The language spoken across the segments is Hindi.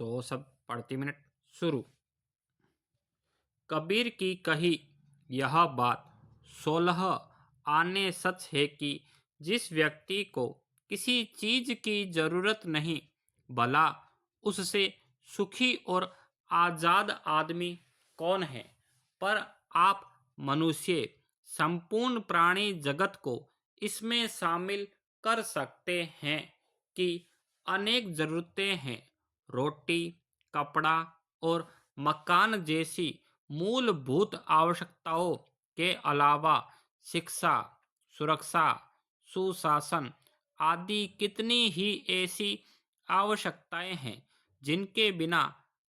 100 शब्द प्रति मिनट शुरू। कबीर की कही यह बात 16 आने सच है कि जिस व्यक्ति को किसी चीज की जरूरत नहीं, भला उससे सुखी और आजाद आदमी कौन है। पर आप मनुष्य संपूर्ण प्राणी जगत को इसमें शामिल कर सकते हैं कि अनेक जरूरतें हैं। रोटी, कपड़ा और मकान जैसी मूलभूत आवश्यकताओं के अलावा शिक्षा, सुरक्षा, सुशासन आदि कितनी ही ऐसी आवश्यकताएं हैं जिनके बिना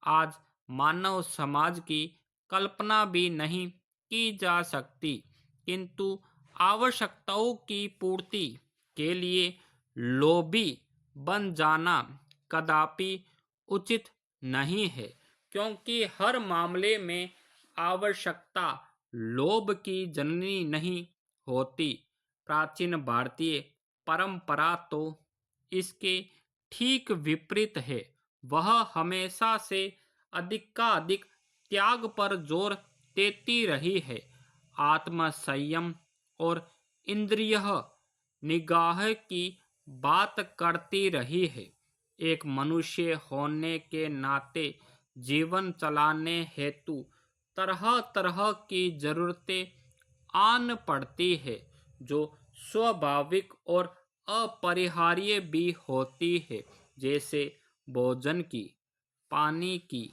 आज मानव समाज की कल्पना भी नहीं की जा सकती। किंतु आवश्यकताओं की पूर्ति के लिए लोभी बन जाना कदापि उचित नहीं है, क्योंकि हर मामले में आवश्यकता लोभ की जननी नहीं होती। प्राचीन भारतीय परंपरा तो इसके ठीक विपरीत है। वह हमेशा से अधिक का अधिक त्याग पर जोर देती रही है। आत्म संयम और इंद्रिय निगाह की बात करती रही है। एक मनुष्य होने के नाते जीवन चलाने हेतु तरह तरह की जरूरतें आन पड़ती है, जो स्वाभाविक और अपरिहार्य भी होती है, जैसे भोजन की, पानी की,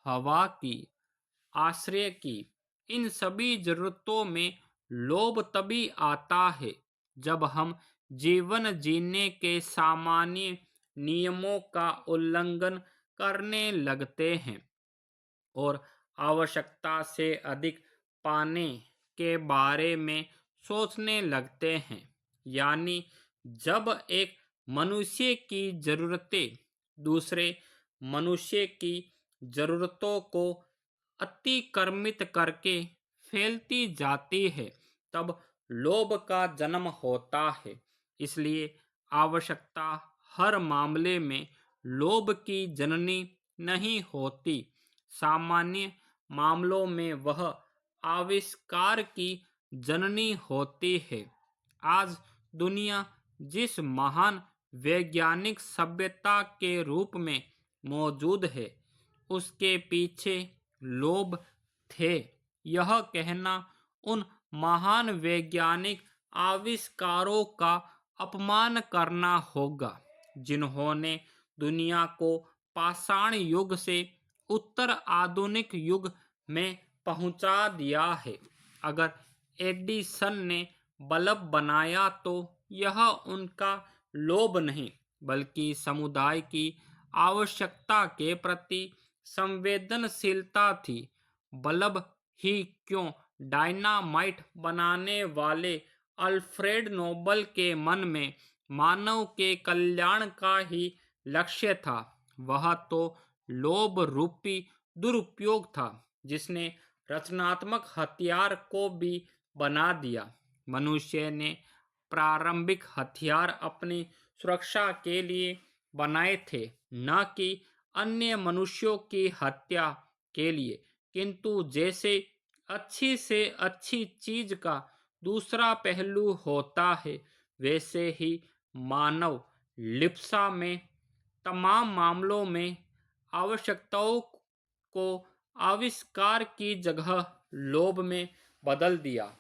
हवा की, आश्रय की। इन सभी जरूरतों में लोभ तभी आता है जब हम जीवन जीने के सामान्य नियमों का उल्लंघन करने लगते हैं और आवश्यकता से अधिक पाने के बारे में सोचने लगते हैं। यानी जब एक मनुष्य की जरूरतें दूसरे मनुष्य की जरूरतों को अतिक्रमित करके फैलती जाती है, तब लोभ का जन्म होता है। इसलिए आवश्यकता हर मामले में लोभ की जननी नहीं होती। सामान्य मामलों में वह आविष्कार की जननी होती है। आज दुनिया जिस महान वैज्ञानिक सभ्यता के रूप में मौजूद है, उसके पीछे लोभ थे। यह कहना उन महान वैज्ञानिक आविष्कारों का अपमान करना होगा जिन्होंने दुनिया को पाषाण युग से उत्तर आधुनिक युग में पहुंचा दिया है। अगर एडिसन ने बल्ब बनाया तो यह उनका लोभ नहीं, बल्कि समुदाय की आवश्यकता के प्रति संवेदनशीलता थी। बल्ब ही क्यों, डायनामाइट बनाने वाले अल्फ्रेड नोबल के मन में मानव के कल्याण का ही लक्ष्य था। वह तो लोभ रूपी दुरुपयोग था जिसने रचनात्मक हथियार को भी बना दिया। मनुष्य ने प्रारंभिक हथियार अपनी सुरक्षा के लिए बनाए थे, न कि अन्य मनुष्यों की हत्या के लिए। किंतु जैसे अच्छी से अच्छी चीज का दूसरा पहलू होता है, वैसे ही मानव लिप्सा में तमाम मामलों में आवश्यकताओं को आविष्कार की जगह लोभ में बदल दिया।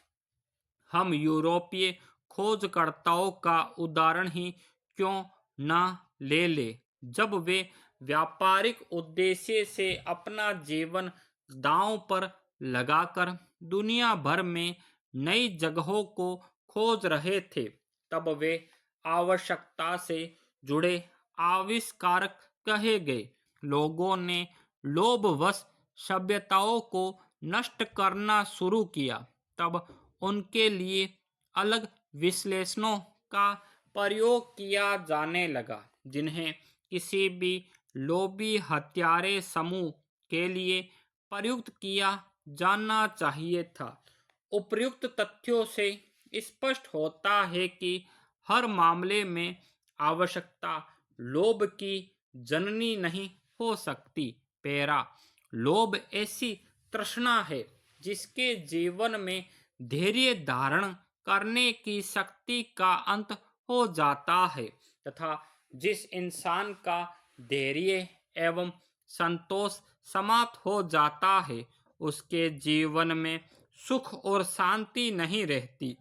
हम यूरोपीय खोजकर्ताओं का उदाहरण ही क्यों न ले ले, जब वे व्यापारिक उद्देश्य से अपना जीवन दांव पर लगाकर दुनिया भर में नई जगहों को खोज रहे थे, तब वे आवश्यकता से जुड़े आविष्कारक कहे गए। लोगों ने लोभवश सभ्यताओं को नष्ट करना शुरू किया, तब उनके लिए अलग विश्लेषणों का प्रयोग किया जाने लगा, जिन्हें किसी भी लोभी हत्यारे समूह के लिए प्रयुक्त किया जाना चाहिए था। उपर्युक्त तथ्यों से स्पष्ट होता है कि हर मामले में आवश्यकता लोभ की जननी नहीं हो सकती। पेरा, लोभ ऐसी तृष्णा है जिसके जीवन में धैर्य धारण करने की शक्ति का अंत हो जाता है तथा जिस इंसान का धैर्य एवं संतोष समाप्त हो जाता है उसके जीवन में सुख और शांति नहीं रहती,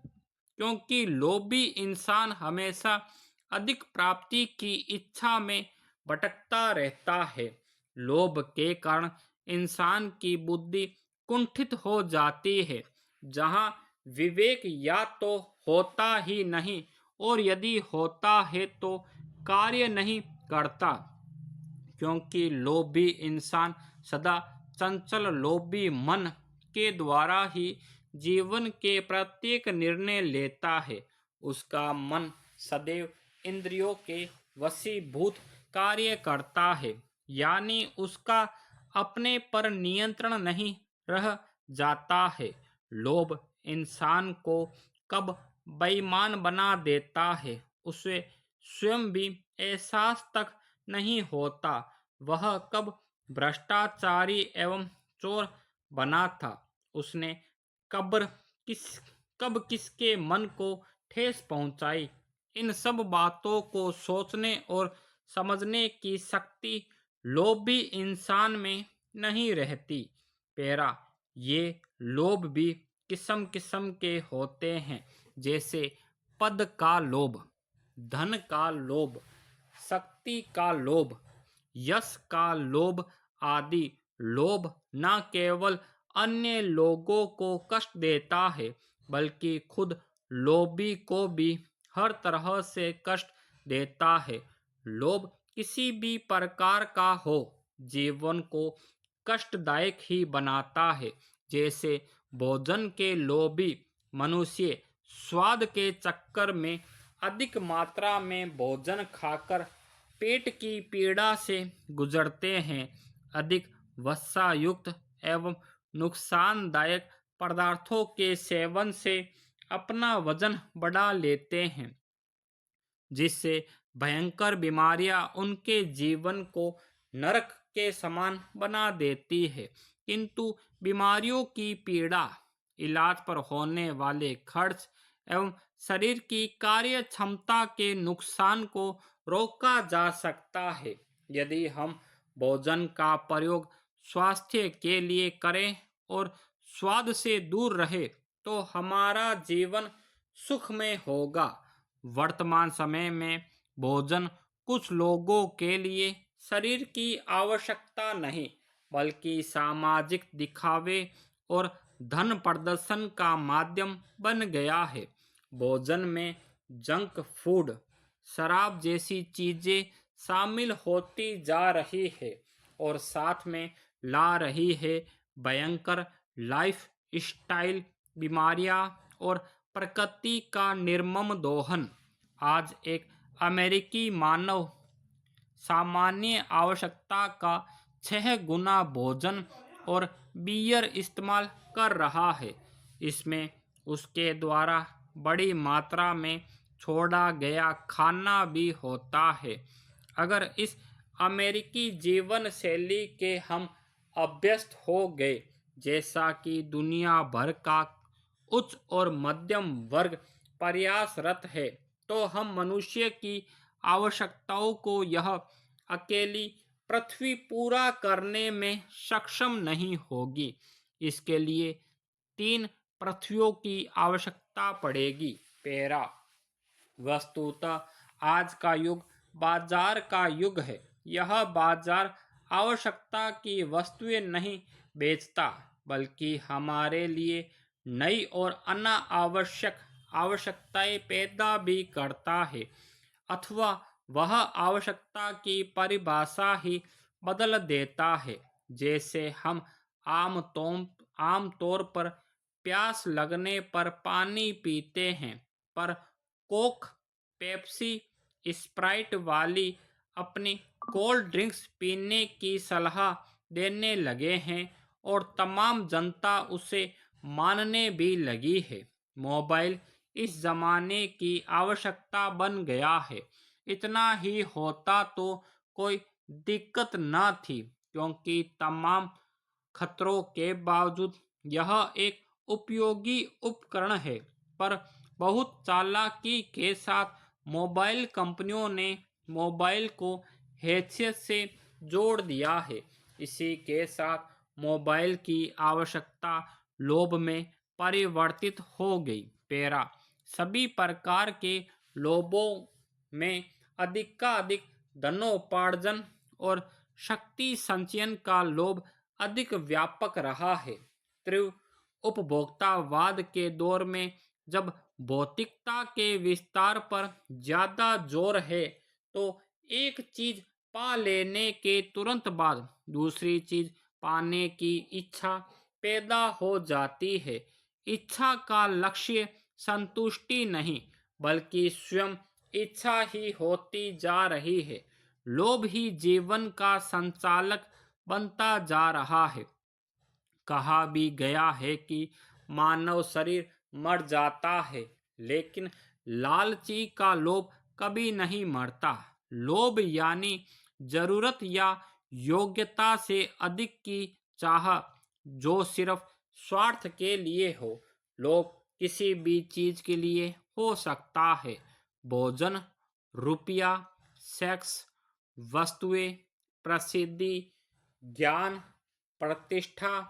क्योंकि लोभी इंसान हमेशा अधिक प्राप्ति की इच्छा में भटकता रहता है। लोभ के कारण इंसान की बुद्धि कुंठित हो जाती है, जहाँ विवेक या तो होता ही नहीं और यदि होता है तो कार्य नहीं करता, क्योंकि लोभी इंसान सदा चंचल लोभी मन के द्वारा ही जीवन के प्रत्येक निर्णय लेता है। उसका मन सदैव इंद्रियों के वशीभूत कार्य करता है, यानी उसका अपने पर नियंत्रण नहीं रह जाता है। लोभ इंसान को कब बेईमान बना देता है उसे स्वयं भी एहसास तक नहीं होता। वह कब भ्रष्टाचारी एवं चोर बना था, उसने कब्र किस कब किसके मन को ठेस पहुंचाई, इन सब बातों को सोचने और समझने की शक्ति लोभी इंसान में नहीं रहती। पेरा, ये लोभ भी किस्म किस्म के होते हैं, जैसे पद का लोभ, धन का लोभ, शक्ति का लोभ, यश का लोभ आदि। लोभ न केवल अन्य लोगों को कष्ट देता है बल्कि खुद लोभी को भी हर तरह से कष्ट देता है। लोभ किसी भी प्रकार का हो जीवन को कष्टदायक ही बनाता है। जैसे भोजन के लोभी मनुष्य स्वाद के चक्कर में अधिक मात्रा में भोजन खाकर पेट की पीड़ा से गुजरते हैं। अधिक वसायुक्त एवं नुकसानदायक पदार्थों के सेवन से अपना वजन बढ़ा लेते हैं, जिससे भयंकर बीमारियां उनके जीवन को नरक के समान बना देती है। किंतु बीमारियों की पीड़ा, इलाज पर होने वाले खर्च एवं शरीर की कार्य क्षमता के नुकसान को रोका जा सकता है यदि हम भोजन का प्रयोग स्वास्थ्य के लिए करें और स्वाद से दूर रहे तो हमारा जीवन सुखमय होगा। वर्तमान समय में भोजन कुछ लोगों के लिए शरीर की आवश्यकता नहीं बल्कि सामाजिक दिखावे और धन प्रदर्शन का माध्यम बन गया है। भोजन में जंक फूड, शराब जैसी चीजें शामिल होती जा रही है और साथ में ला रही है भयंकर लाइफ स्टाइल बीमारियां और प्रकृति का निर्मम दोहन। आज एक अमेरिकी मानव सामान्य आवश्यकता का 6 गुना भोजन और बियर इस्तेमाल कर रहा है। इसमें उसके द्वारा बड़ी मात्रा में छोड़ा गया खाना भी होता है। अगर इस अमेरिकी जीवन शैली के हम अभ्यस्त हो गए, जैसा कि दुनिया भर का उच्च और मध्यम वर्ग प्रयासरत है, तो हम मनुष्य की आवश्यकताओं को यह अकेली पृथ्वी पूरा करने में सक्षम नहीं होगी। इसके लिए 3 पृथ्वियों की आवश्यकता पड़ेगी। पेरा, वस्तुतः आज का युग बाजार का युग है। यह बाजार आवश्यकता की वस्तुएं नहीं बेचता बल्कि हमारे लिए नई और अनावश्यक आवश्यकताएं पैदा भी करता है, अथवा वह आवश्यकता की परिभाषा ही बदल देता है। जैसे हम आम तौर पर प्यास लगने पर पानी पीते हैं, पर कोक, पेप्सी, स्प्राइट वाली अपनी कोल्ड ड्रिंक्स पीने की सलाह देने लगे हैं और तमाम जनता उसे मानने भी लगी है। मोबाइल इस जमाने की आवश्यकता बन गया है। इतना ही होता तो कोई दिक्कत न थी, क्योंकि तमाम खतरों के बावजूद यह एक उपयोगी उपकरण है। पर बहुत चालाकी के साथ मोबाइल कंपनियों ने मोबाइल को हैसियत से जोड़ दिया है। इसी के साथ मोबाइल की आवश्यकता लोभ में परिवर्तित हो गई। पेरा सभी प्रकार के लोभों में अधिक का अधिक धनोपार्जन और शक्ति संचयन का लोभ अधिक व्यापक रहा है। तीव्र उपभोक्तावाद के दौर में जब भौतिकता के विस्तार पर ज्यादा जोर है, तो एक चीज पा लेने के तुरंत बाद दूसरी चीज पाने की इच्छा पैदा हो जाती है। इच्छा का लक्ष्य संतुष्टि नहीं, बल्कि स्वयं इच्छा ही होती जा रही है। लोभ ही जीवन का संचालक बनता जा रहा है। कहा भी गया है कि मानव शरीर मर जाता है, लेकिन लालची का लोभ कभी नहीं मरता। लोभ यानी जरूरत या योग्यता से अधिक की चाह, जो सिर्फ स्वार्थ के लिए हो। लोभ किसी भी चीज के लिए हो सकता है। भोजन, रुपया, सेक्स, वस्तुएं, प्रसिद्धि, ज्ञान, प्रतिष्ठा,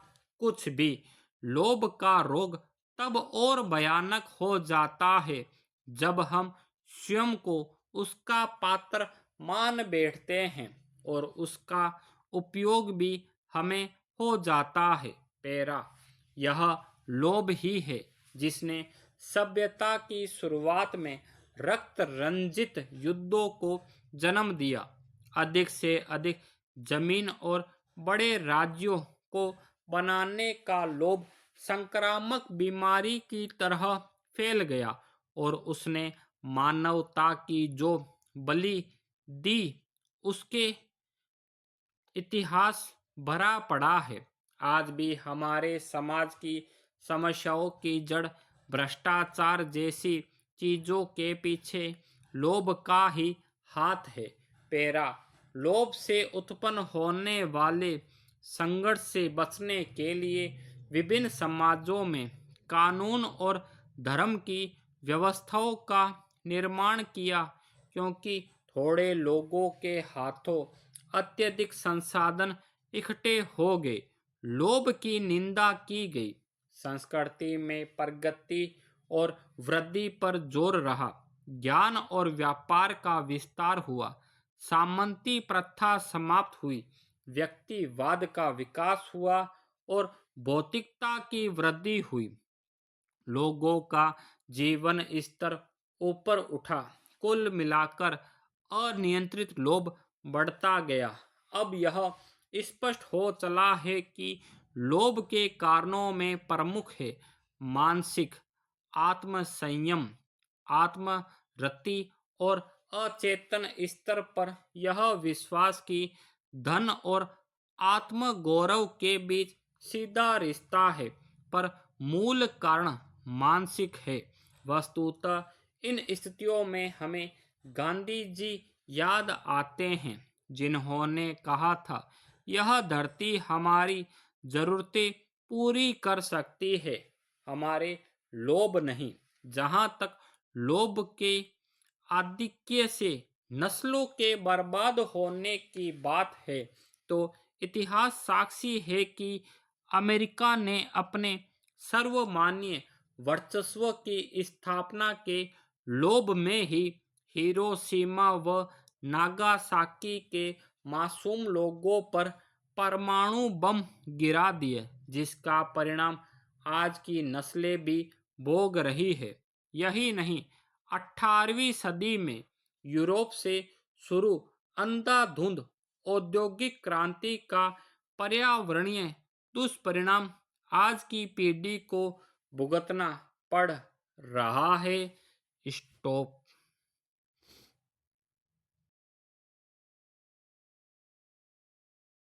कुछ भी। लोभ का रोग तब और भयानक हो जाता है जब हम स्वयं को उसका पात्र मान बैठते हैं और उसका उपयोग भी हमें हो जाता है। पेरा यह लोभ ही है जिसने सभ्यता की शुरुआत में रक्त रंजित युद्धों को जन्म दिया। अधिक से अधिक जमीन और बड़े राज्यों को बनाने का लोभ संक्रामक बीमारी की तरह फैल गया और उसने मानवता की जो बलि दी, उसके इतिहास भरा पड़ा है। आज भी हमारे समाज की समस्याओं की जड़ भ्रष्टाचार जैसी चीजों के पीछे लोभ का ही हाथ है। पेरा लोभ से उत्पन्न होने वाले संघर्ष से बचने के लिए विभिन्न समाजों में कानून और धर्म की व्यवस्थाओं का निर्माण किया, क्योंकि थोड़े लोगों के हाथों अत्यधिक संसाधन इकट्ठे हो गए। लोभ की निंदा की गई। संस्कृति में प्रगति और वृद्धि पर जोर रहा। ज्ञान और व्यापार का विस्तार हुआ। सामंती प्रथा समाप्त हुई। व्यक्तिवाद का विकास हुआ और भौतिकता की वृद्धि हुई। लोगों का जीवन स्तर ऊपर उठा। कुल मिलाकर अनियंत्रित लोभ बढ़ता गया। अब यह स्पष्ट हो चला है कि लोभ के कारणों में प्रमुख है मानसिक आत्मसंयम, आत्मरति और अचेतन स्तर पर यह विश्वास कि धन और आत्मगौरव के बीच सीधा रिश्ता है। पर मूल कारण मानसिक है। वस्तुतः इन स्थितियों में हमें गांधी जी याद आते हैं, जिन्होंने कहा था, यह धरती हमारी जरूरतें पूरी कर सकती है, हमारे लोभ नहीं। जहाँ तक लोभ के आधिक्य से नस्लों के बर्बाद होने की बात है, तो इतिहास साक्षी है कि अमेरिका ने अपने सर्वमान्य वर्चस्व की स्थापना के लोभ में ही हिरोशिमा व नागासाकी के मासूम लोगों पर परमाणु बम गिरा दिए, जिसका परिणाम आज की नस्लें भी भोग रही है। यही नहीं, 18वीं सदी में यूरोप से शुरू अंधाधुंध औद्योगिक क्रांति का पर्यावरणीय दुष्परिणाम आज की पीढ़ी को भुगतना पड़ रहा है। स्टॉप।